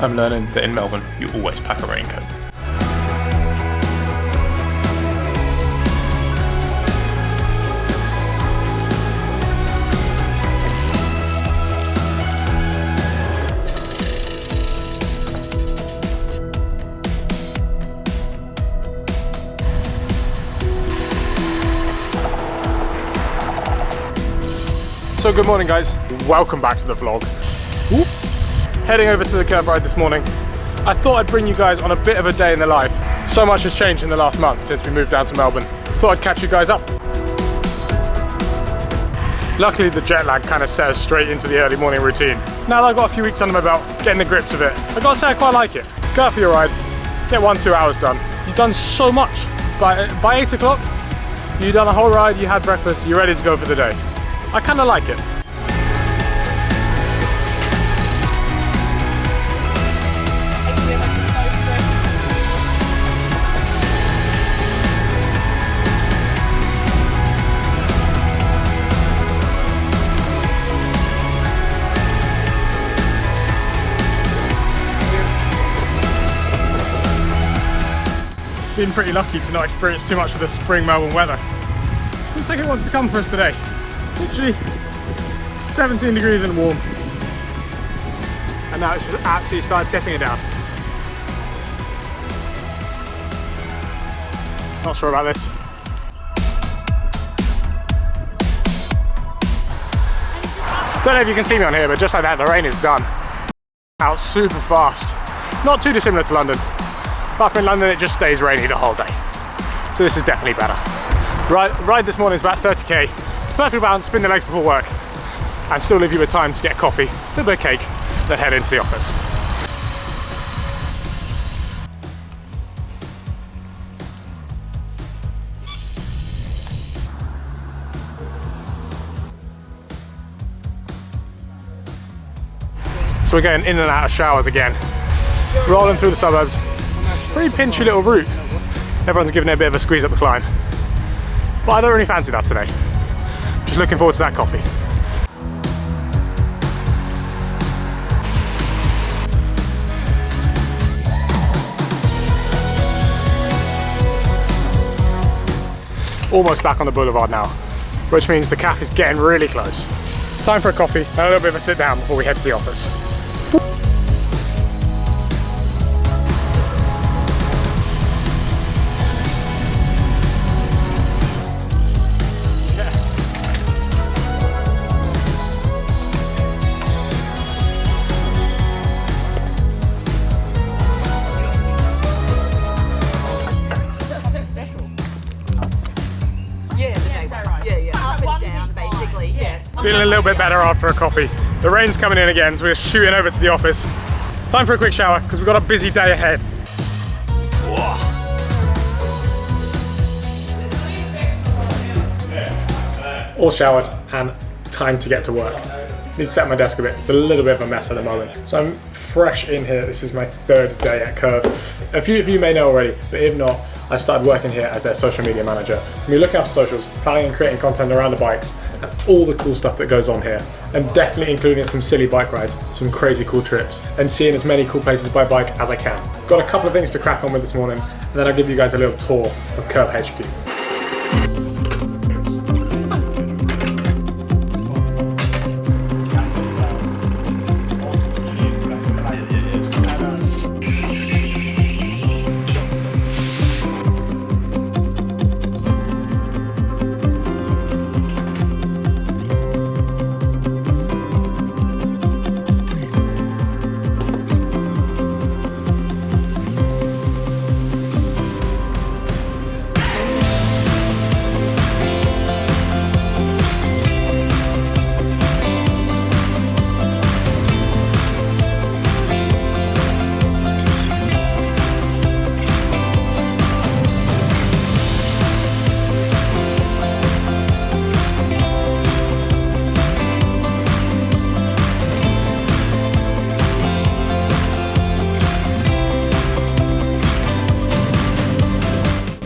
I'm learning that in Melbourne, you always pack a raincoat. So good morning guys, welcome back to the vlog. Whoop. Heading over to the curb ride this morning. I thought I'd bring you guys on a bit of a day in the life. So much has changed in the last month since we moved down to Melbourne. Thought I'd catch you guys up. Luckily the jet lag kind of set us straight into the early morning routine. Now that I've got a few weeks under my belt, getting the grips of it, I gotta say I quite like it. Go out for your ride, get 1-2 hours done. You've done so much. By 8 o'clock, you've done a whole ride, you had breakfast, you're ready to go for the day. I kind of like it. Been pretty lucky to not experience too much of the spring Melbourne weather. Looks like it wants to come for us today. Literally 17 degrees and warm. And now it's just absolutely started tipping it down. Not sure about this. Don't know if you can see me on here, but just like that, the rain is done. Out super fast. Not too dissimilar to London. Apart from in London, it just stays rainy the whole day. So this is definitely better. Ride this morning is about 30k. It's perfectly balanced, spin the legs before work, and still leave you with time to get coffee, a little bit of cake, then head into the office. So we're getting in and out of showers again. Rolling through the suburbs. Pretty pinchy little route. Everyone's giving it a bit of a squeeze up the climb. But I don't really fancy that today. Just looking forward to that coffee. Almost back on the boulevard now, which means the cafe is getting really close. Time for a coffee and a little bit of a sit down before we head to the office. Feeling a little bit better after a coffee. The rain's coming in again, so we're shooting over to the office. Time for a quick shower, because we've got a busy day ahead. All showered and time to get to work. Need to set my desk a bit. It's a little bit of a mess at the moment. So I'm fresh in here. This is my 3rd day at Curve. A few of you may know already, but if not, I started working here as their social media manager. We look after socials, planning and creating content around the bikes, and all the cool stuff that goes on here. And definitely including some silly bike rides, some crazy cool trips, and seeing as many cool places by bike as I can. Got a couple of things to crack on with this morning, and then I'll give you guys a little tour of Curve HQ.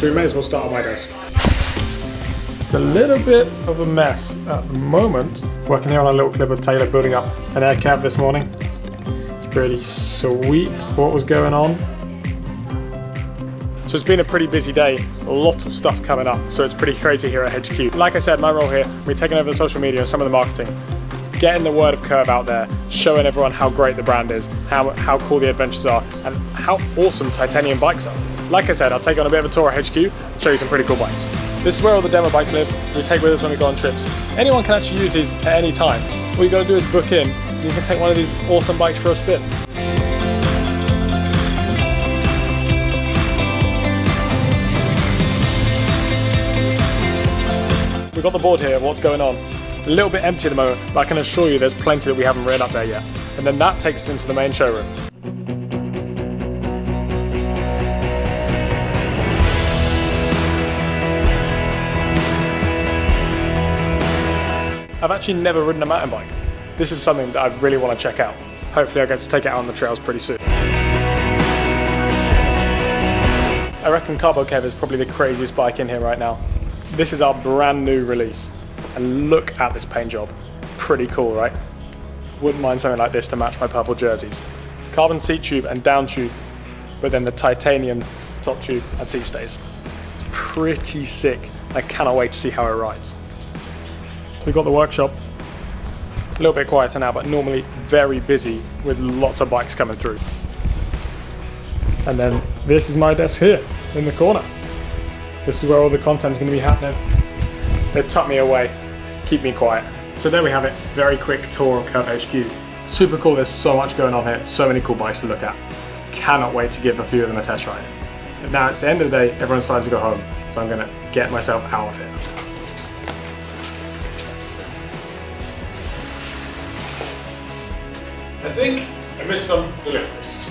So we may as well start on my desk. It's a little bit of a mess at the moment. Working here on a little clip of Taylor building up an air cab this morning. You pretty sweet what was going on. So it's been a pretty busy day, a lot of stuff coming up, so it's pretty crazy here at HQ. Like I said, my role here, we're taking over the social media and some of the marketing, getting the word of Curve out there, showing everyone how great the brand is, how cool the adventures are, and how awesome titanium bikes are. Like I said, I'll take on a bit of a tour at HQ, show you some pretty cool bikes. This is where all the demo bikes live, we take with us when we go on trips. Anyone can actually use these at any time. All you gotta do is book in, and you can take one of these awesome bikes for a spin. We've got the board here of what's going on. A little bit empty at the moment, but I can assure you there's plenty that we haven't written up there yet. And then that takes us into the main showroom. I've actually never ridden a mountain bike. This is something that I really want to check out. Hopefully I'll get to take it out on the trails pretty soon. I reckon Carbo Kev is probably the craziest bike in here right now. This is our brand new release, and look at this paint job. Pretty cool, right? Wouldn't mind something like this to match my purple jerseys. Carbon seat tube and down tube, but then the titanium top tube and seat stays. It's pretty sick. I cannot wait to see how it rides. We've got the workshop, a little bit quieter now, but normally very busy with lots of bikes coming through. And then this is my desk here in the corner. This is where all the content's going to be happening. They tuck me away, keep me quiet. So there we have it, very quick tour of Curve HQ. Super cool, there's so much going on here, so many cool bikes to look at. Cannot wait to give a few of them a test ride. And now it's the end of the day, everyone's starting to go home, so I'm going to get myself out of here. I think I missed some deliveries.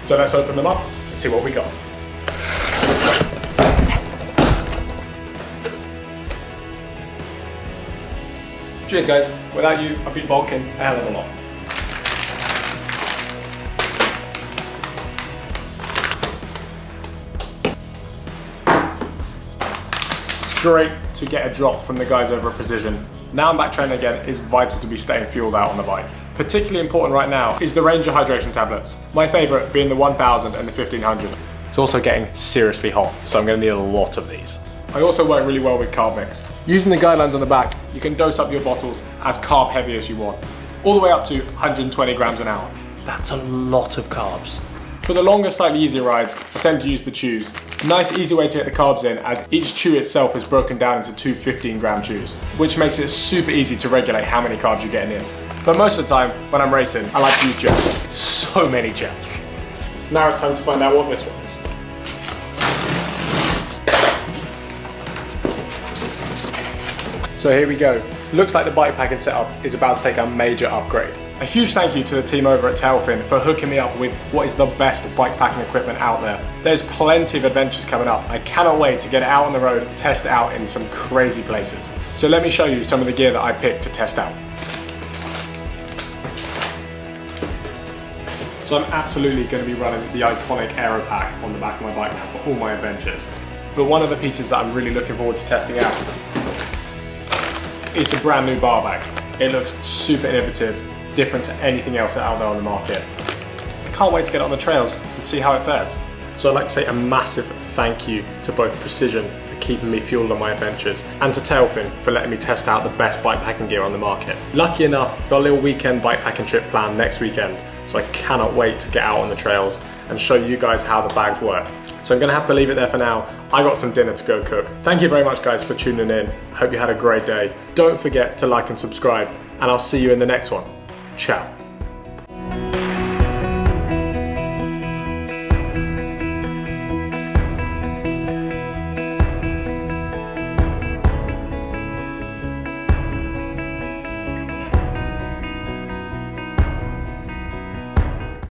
So let's open them up and see what we got. Cheers guys, without you I'd be bulking a hell of a lot. It's great to get a drop from the guys over at Precision. Now I'm back training again, it's vital to be staying fueled out on the bike. Particularly important right now is the Ranger hydration tablets. My favourite being the 1000 and the 1500. It's also getting seriously hot, so I'm going to need a lot of these. I also work really well with carb mix. Using the guidelines on the back, you can dose up your bottles as carb heavy as you want, all the way up to 120 grams an hour. That's a lot of carbs. For the longer, slightly easier rides, I tend to use the chews. A nice easy way to get the carbs in, as each chew itself is broken down into two 15-gram chews, which makes it super easy to regulate how many carbs you're getting in. But most of the time, when I'm racing, I like to use gels. So many gels. Now it's time to find out what this one is. So here we go. Looks like the bike packing setup is about to take a major upgrade. A huge thank you to the team over at Tailfin for hooking me up with what is the best bike packing equipment out there. There's plenty of adventures coming up. I cannot wait to get it out on the road and test it out in some crazy places. So let me show you some of the gear that I picked to test out. So I'm absolutely going to be running the iconic Aero Pack on the back of my bike now for all my adventures. But one of the pieces that I'm really looking forward to testing out is the brand new bar bag. It looks super innovative, different to anything else out there on the market. I can't wait to get it on the trails and see how it fares. So I'd like to say a massive thank you to both Precision for keeping me fueled on my adventures, and to Tailfin for letting me test out the best bike packing gear on the market. Lucky enough, got a little weekend bike packing trip planned next weekend, so I cannot wait to get out on the trails and show you guys how the bags work. So I'm gonna have to leave it there for now. I got some dinner to go cook. Thank you very much guys for tuning in. I hope you had a great day. Don't forget to like and subscribe, and I'll see you in the next one. Ciao.